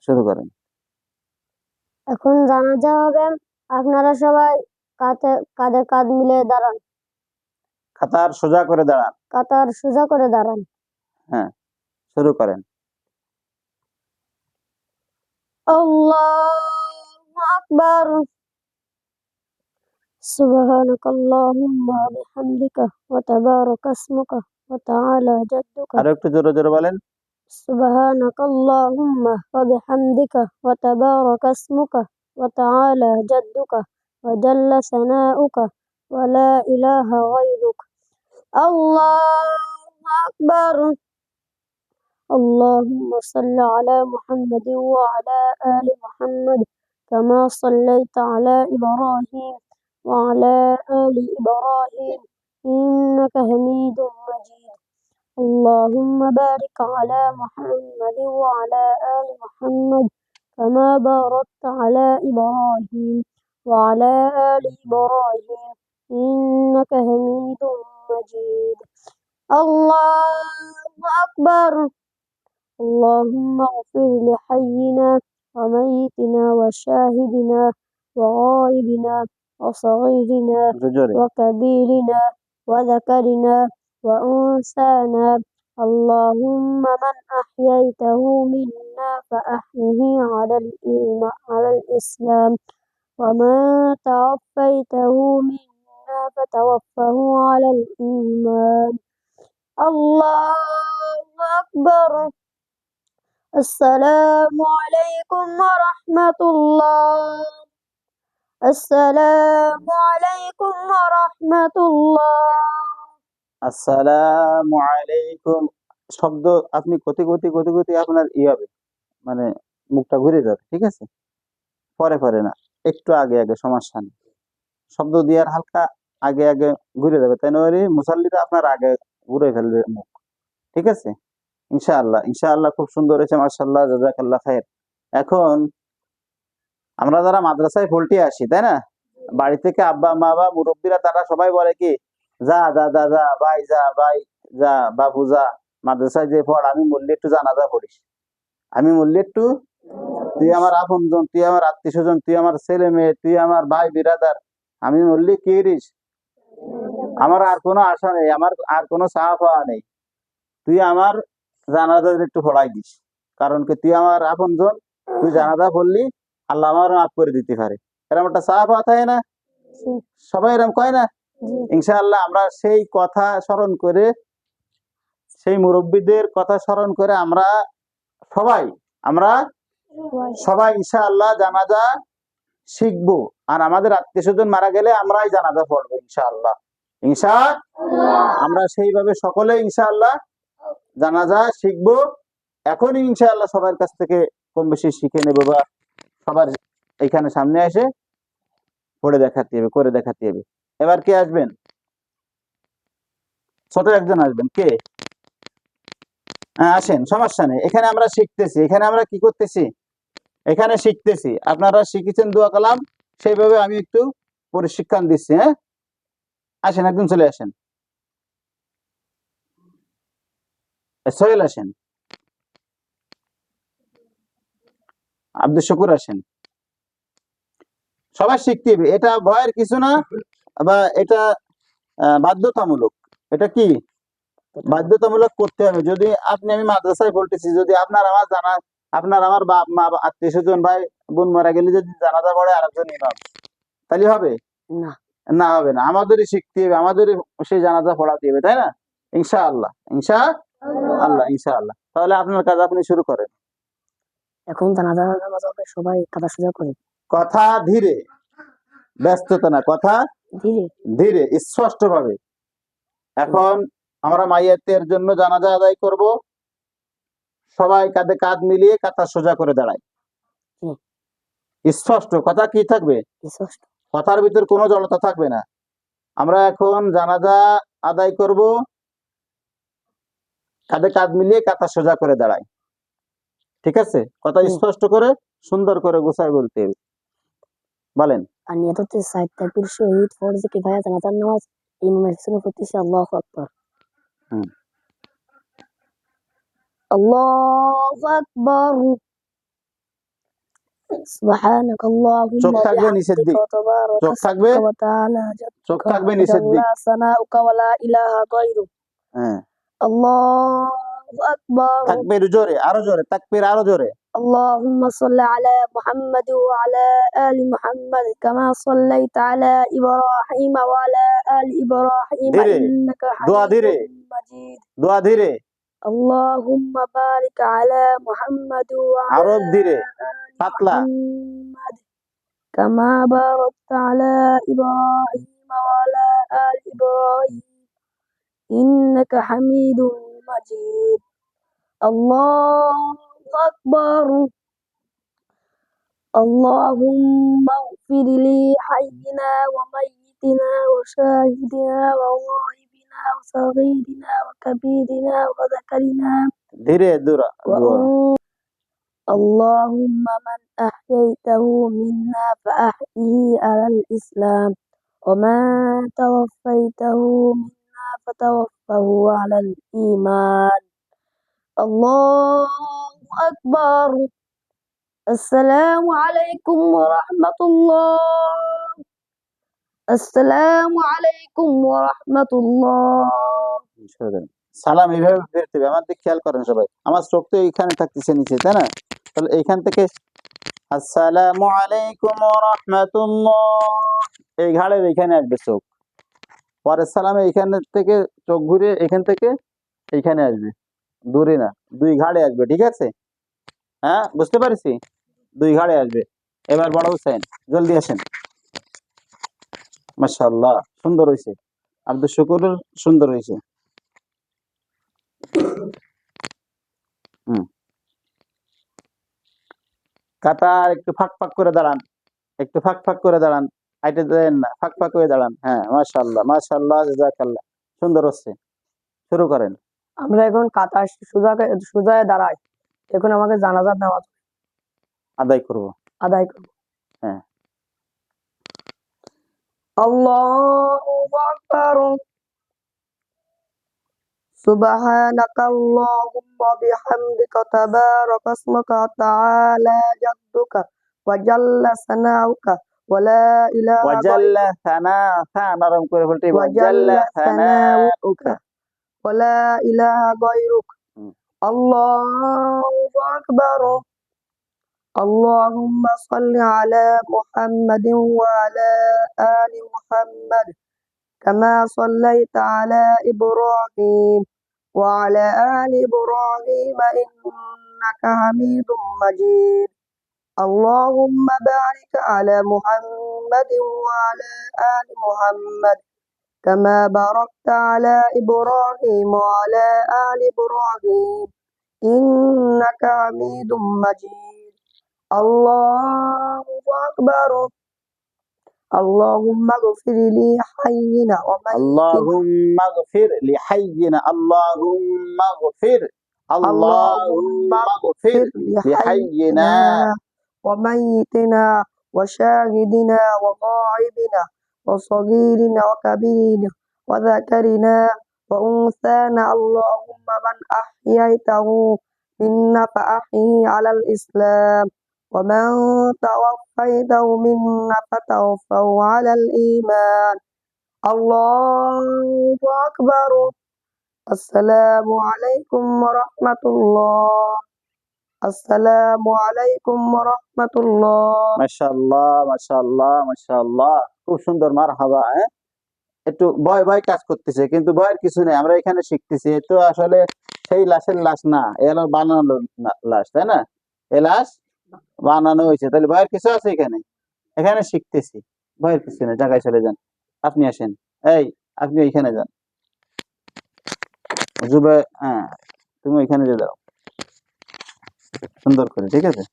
শুরু করেন। এখন জানাজা হবে, আপনারা সবাই কাঁধে কাঁধ মিলিয়ে দাঁড়ান। কাতার সোজা করে দাঁড়ান। কাতার সোজা করে দাঁড়ান। হ্যাঁ, শুরু করেন। আল্লাহু আকবার। সুবহানাকাল্লাহুম্মা ওয়া বিহামদিকা ওয়া তাবারাকা ইসমুকা ওয়া তাআলা জাদ্দুকা। আরো একটু জোরে জোরে বলেন। সুবহানাকাল্লাহুম্মা ওয়া বিহামদিকা ওয়া তাবারাকা ইসমুকা ওয়া তাআলা জাদ্দুকা ওয়া জাল্লা সানাউকা ওয়া লা ইলাহা গায়রুক। আল্লাহু আকবার। اللهم صل على محمد وعلى آل محمد كما صليت على إبراهيم وعلى آل إبراهيم إنك حميد مجيد. اللهم بارك على محمد وعلى آل محمد كما باركت على إبراهيم وعلى آل إبراهيم إنك حميد مجيد. الله أكبر. اللهم اغفر لحينا وميتنا وشاهدنا وغائبنا وصغيرنا وكبيرنا وذكرنا وأنثانا. اللهم من أحييته منا فأحيه على الإسلام، ومن توفيته منا فتوفه على الإيمان. الله أكبر. السلام عليكم ورحمة الله. السلام عليكم ورحمة الله. আসসালামু আলাইকুম। শব্দ আপনি গতি গতি গতি গতি আপনার হবে, মানে মুখটা ঘুরে যাবে, ঠিক আছে? পরে পরে না, একটু আগে আগে, সমস্যা নেই। শব্দ দেওয়ার হালকা আগে আগে ঘুরে যাবে, তাই নয় মুসাল্লিরা আপনার আগে ঘুরে ফেলবে মুখ, ঠিক আছে? ইনশাআল্লাহ ইনশাআল্লাহ খুব সুন্দর হয়েছে, মাশাআল্লাহ, জাযাকাল্লাহ খায়ের। এখন আমরা যারা মাদ্রাসায় ভর্তি আসি, তাই না, বাড়ি থেকে আব্বা মা বা মুরব্বীরা তারা সবাই বলে কি, যা যা যা যা ভাই, যা ভাই, যা বাবু, যা মাদ্রাসায় যে পড়, আমি বললি একটু জানাজা পড়িস, আমি বললি একটু, তুই আমার আপনজন, তুই আমার আত্মীয় স্বজন, তুই আমার ছেলে মেয়ে, তুই আমার ভাই বিরাদার, আমি বললি কি করিস, আমার আর কোনো আশা নেই, আমার আর কোনো চাওয়া পাওয়া নেই, তুই আমার জানাজা একটু পড়াই দিস, কারণ কি তুই আমার আপনজন, তুই জানাজা পড়লি আল্লাহ আমার মাফ করে দিতে পারে, এরকম একটা চাওয়া পাওয়া থাকে না? সবাই এরকম কয় না? ইনশাআল্লাহ আমরা সেই কথা স্মরণ করে, সেই মুরব্বীদের কথা স্মরণ করে আমরা সবাই ইনশাআল্লাহ জানাজা শিখবো, আর আমাদের আত্মীয় স্বজন মারা গেলে আমরাই জানাজা পড়বো ইনশাআল্লাহ। আমরা সেইভাবে সকলে ইনশাআল্লাহ জানাজা শিখবো। এখনই ইনশাআল্লাহ সবার কাছ থেকে কম বেশি শিখে নেবো, বা সবার এখানে সামনে এসে পড়ে দেখাতে হবে, করে দেখাতে হবে। এবার কে আসবেন? ছোট একজন আসবেন, কে? হ্যাঁ আসেন, সমস্যা নেই। এখানে আমরা শিখতেছি, এখানে আমরা কি করতেছি, এখানে শিখতেছি। আপনারা শিখেছেন দোয়া কালাম, সেইভাবে আমি একটু পরিশিক্ষণ দিচ্ছি। হ্যাঁ আসেন, একদম চলে আসেন, সোহেল আসেন, আব্দুল শুকুর আসেন। সবাই শিখতে হবে, এটা ভয়ের কিছু না, বা এটা বাধ্যতামূলক। এটা কি বাধ্যতামূলক করতে হবে। যদি আমি মাদ্রাসায় বলতেছি, যদি আপনার আমার বাপ মা আত্মীয় স্বজন ভাই বোন মারা গেলে যদি জানাজা পড়ে আরেকজন ইমাম, তাহলে হবে না? না, হবে না। আমাদেরই শিখতে হবে, আমাদেরই সেই জানাজা পড়াতে হবে, তাই না? ইনশাআল্লাহ ইনশাআল্লাহ ইনশাআল্লাহ। তাহলে আপনার কাজ আপনি শুরু করেন। এখন জানাজা নামাজ হবে, সবাই কাদা সোজা করে, কথা ধীরে, ব্যস্ততা না, কথা ধীরে ধীরে স্পষ্ট ভাবে। এখন আমরা মাইয়াতের জন্য জানাজা আদায় করব, সবাই কাঁধে কাঁধ মিলিয়ে কাঁধা সোজা করে দাঁড়ায়। স্পষ্ট কথা কি থাকবে, কথার ভিতর কোনো জড়তা থাকবে না। আমরা এখন জানাজা আদায় করব, কাঁধে কাঁধ মিলিয়ে কাঁধা সোজা করে দাঁড়ায়, ঠিক আছে? কথা স্পষ্ট করে সুন্দর করে গোছায় বলতে হবে। বলেন। আর নিয়ত হচ্ছে সাইদ তাকবীর শহীদ ফরজে কিফায়া জানাজার নামাজ ইমামের পিছনে পড়তেছে আল্লাহু আকবার। আল্লাহু আকবার। سبحانك اللهم চোখ থাকবে নিচের وبحمدك দিক, وتبارك চোখ থাকবে, اسمك وتعالى চোখ جدك থাকবে নিচের وجل দিক। ثناؤك ولا إله غيرك হ্যাঁ, الله أكبر তাকবীর জোরে, আরো জোরে, তাকবীর আরো জোরে। اللهم صل على محمد وعلى آل محمد كما صليت على إبراهيم وعلى آل إبراهيم ধীরে, إنك দোয়া حميد ধীরে, مجيد দোয়া ধীরে, اللهم بارك على محمد وعلى আরো ধীরে, آل পাতলা। محمد كما باركت على إبراهيم وعلى آل إبراهيم إنك حميد مجيد الله أكبر اللهم اغفر لي حينا وميتنا وشاهدنا وغائبنا وصغيرنا وكبيرنا وذكرنا ধীরে দোয়া, দোয়া। اللهم من أحييته منا فأحيه على الإسلام ومن توفيته منا فتوفه على الإيمان الله أكبر السلام عليكم ورحمة الله السلام عليكم ورحمة الله সালাম এইভাবে ফিরতে হবে, আমার দিকে খেয়াল করেন সবাই। আমার চোখ তো এইখানে থাকতেছে নিচে, তাই না? তাহলে এইখান থেকে আসসালামু আলাইকুম ওয়া রাহমাতুল্লাহ, এই ঘাড়ের এইখানে আসবে চোখ। পরে সালামে এইখান থেকে চোখ ঘুরে এখান থেকে এইখানে আসবে, দূরে না, দুই ঘাড়ে আসবে, ঠিক আছে? হ্যাঁ, বুঝতে পারছি, দুই ঘাড়ে আসবে। এবার বড় হোসেন জলদি আসেন। মাশাআল্লাহ, সুন্দর হয়েছে, আব্দুল শুকুর সুন্দর হয়েছে। হুম, কাটা একটু ফাঁক ফাঁক করে দাঁড়ান, একটু ফাঁক ফাঁক করে দাঁড়ান, হাইটে দেন না, ফাঁক ফাঁক হয়ে দাঁড়ান। হ্যাঁ, মাশাআল্লাহ মাশাআল্লাহ, জাযাকাল্লাহ, সুন্দর হচ্ছে। শুরু করেন। আমরা এখন কাতার সোজা দাঁড়াই এখন আমাকে জানাজার নামাজ আদায় করব। আদায় করব হ্যাঁ, আল্লাহু আকবার সুবহানাকাল্লাহুম্মা বিহামদিকা তাবারাকা ইসমুকা ওয়া তাআলা জাদ্দুকা ওয়া জাল্লা সানাউকা ওয়া লা ইলাহা ওয়াজাল্লা সানা, সা নরম করে বলতে, ওয়াজাল্লা সানাউকা। ওয়া লা ইলাহা গায়রুক হুম, আল্লাহু আকবার اللهم صل على محمد وعلى آل محمد كما صليت على إبراهيم وعلى آل إبراهيم إنك حميد مجيد اللهم بارك على محمد وعلى آل محمد كما باركت على إبراهيم وعلى آل إبراهيم إنك حميد مجيد الله أكبر اللهم اغفر لي حينا وميتنا আল্লাহুম্মা গফির লিহাইয়িনা, আল্লাহুম্মা গফির, আল্লাহুম্মা গফির লিহাইয়িনা وميتنا وشاهدنا وغائبنا وصغيرنا وكبيرنا وذكرنا وأنثانا اللهم من أحييته منا فأحيه على الإسلام ومن توفيته منا فتوفه على الإيمان الله أكبر السلام عليكم ورحمة الله السلام عليكم ورحمة الله মাশাআল্লাহ মাশাআল্লাহ মাশাআল্লাহ, খুব সুন্দর, মারহাবা। হ্যাঁ, একটু ভয় ভয় কাজ করতেছে, কিন্তু ভয়ের কিছু নেই, আমরা এখানে শিখতেছি। এ তো আসলে সেই লাশের লাশ না, এ হলো বানানো লাশ, তাই না? এ লাশ বানানো হয়েছে, তাহলে ভয়ের কিছু আছে এখানে? এখানে শিখতেছি, ভয়ের কিছু নেই। জায়গায় চলে যান, আপনি আসেন, এই আপনি ওইখানে যান, জুবে, হ্যাঁ তুমি ওইখানে যে দাও, সুন্দর করে, ঠিক আছে?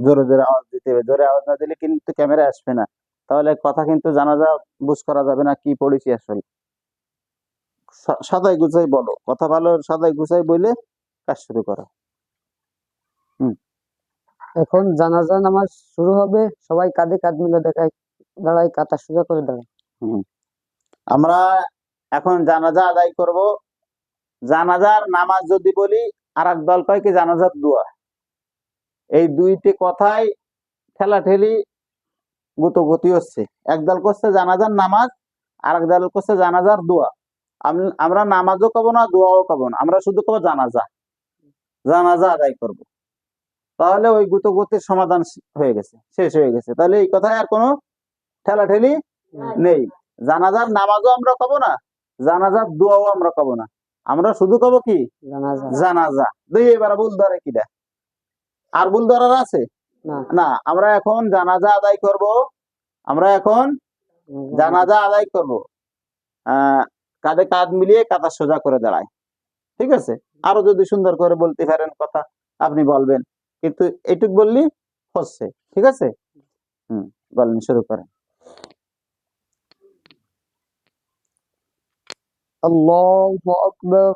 জোরে জোরে আওয়াজ দিতে হবে, জোরে আওয়াজ না দিলে কিন্তু ক্যামেরা আসবে না, তাহলে কথা কিন্তু জানাজা বুঝ করা যাবে না কি পড়েছি আসলে। সাদাই গুছাই বলো, কথা ভালো সাদাই গুছাই বলে কাজ শুরু করো। এখন জানাজা নামাজ শুরু হবে সবাই কাঁধে কাঁধ মিলে দাঁড়াই কাতার সোজা করে দাঁড়াই হুম, আমরা এখন জানাজা আদায় করব। জানাজার নামাজ যদি বলি, আর এক দল কয় কি জানাজার দোয়া। এই দুইটি কথাই ঠেলাঠেলি গুতোগুতি হচ্ছে। একদল করছে জানাজার নামাজ, আর এক দল করছে জানাজার দোয়া। আমরা নামাজও কব না, দোয়াও কব না, আমরা শুধু কব জানাজা, জানাজা আদায় করব। তাহলে ওই গুতোগুতির সমাধান হয়ে গেছে, শেষ হয়ে গেছে। তাহলে এই কথায় আর কোনো ঠেলাঠেলি নেই। জানাজার নামাজও আমরা কব না, জানাজার দোয়াও আমরা কব না, আমরা শুধু কব কি জানাজা। দুই এবার ভুল ধরে কিনা, আর ভুল ধরার আছে না। আমরা এখন জানাজা আদায় করব, আমরা এখন জানাজা আদায় করব। কাঁধে কাঁধ মিলিয়ে কাঁধা সোজা করে দাঁড়ায়, ঠিক আছে। আরো যদি সুন্দর করে বলতে পারেন কথা আপনি বলবেন, কিন্তু এইটুক বললি হচ্ছে, ঠিক আছে। বলেন, শুরু করেন। আল্লাহু আকবার।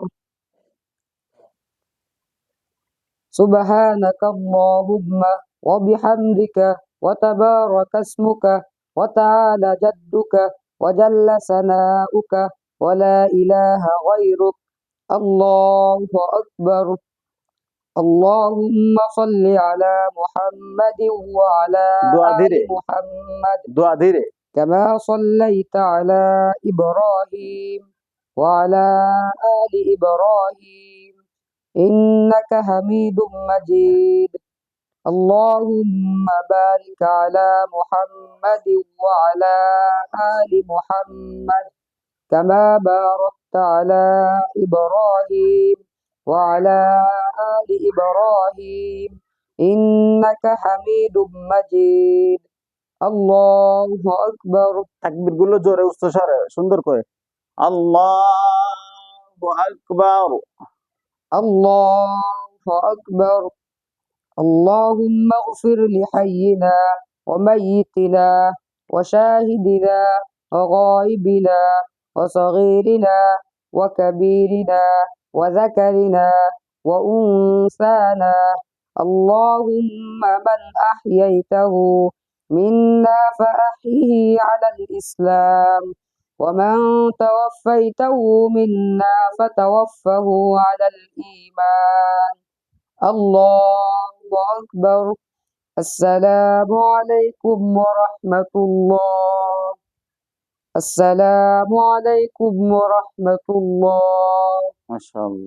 سبحانك اللهم وبحمدك وتبارك اسمك وتعالى جدك وجل ثناؤك ولا إله غيرك. الله أكبر. اللهم صل على محمد وعلى آل محمد كما صليت على إبراهيم وعلى آل إبراهيم إنك حميد مجيد. اللهم بارك على محمد وعلى آل محمد كما باركت على إبراهيم وعلى آل إبراهيم إنك حميد مجيد. الله أكبر. তাকবীর গুলো জোরে উচ্চস্বরে সুন্দর করে। আল্লাহু আকবার। الله أكبر. اللهم اغفر لحينا وميتنا وشاهدنا وغائبنا وصغيرنا وكبيرنا وذكرنا وأنثانا. اللهم من أحييته منا فأحيه على الإسلام، ومن توفيته منا فتوفه على الإيمان. الله أكبر. السلام عليكم ورحمة الله. السلام عليكم ورحمة الله. মাশাআল্লাহ।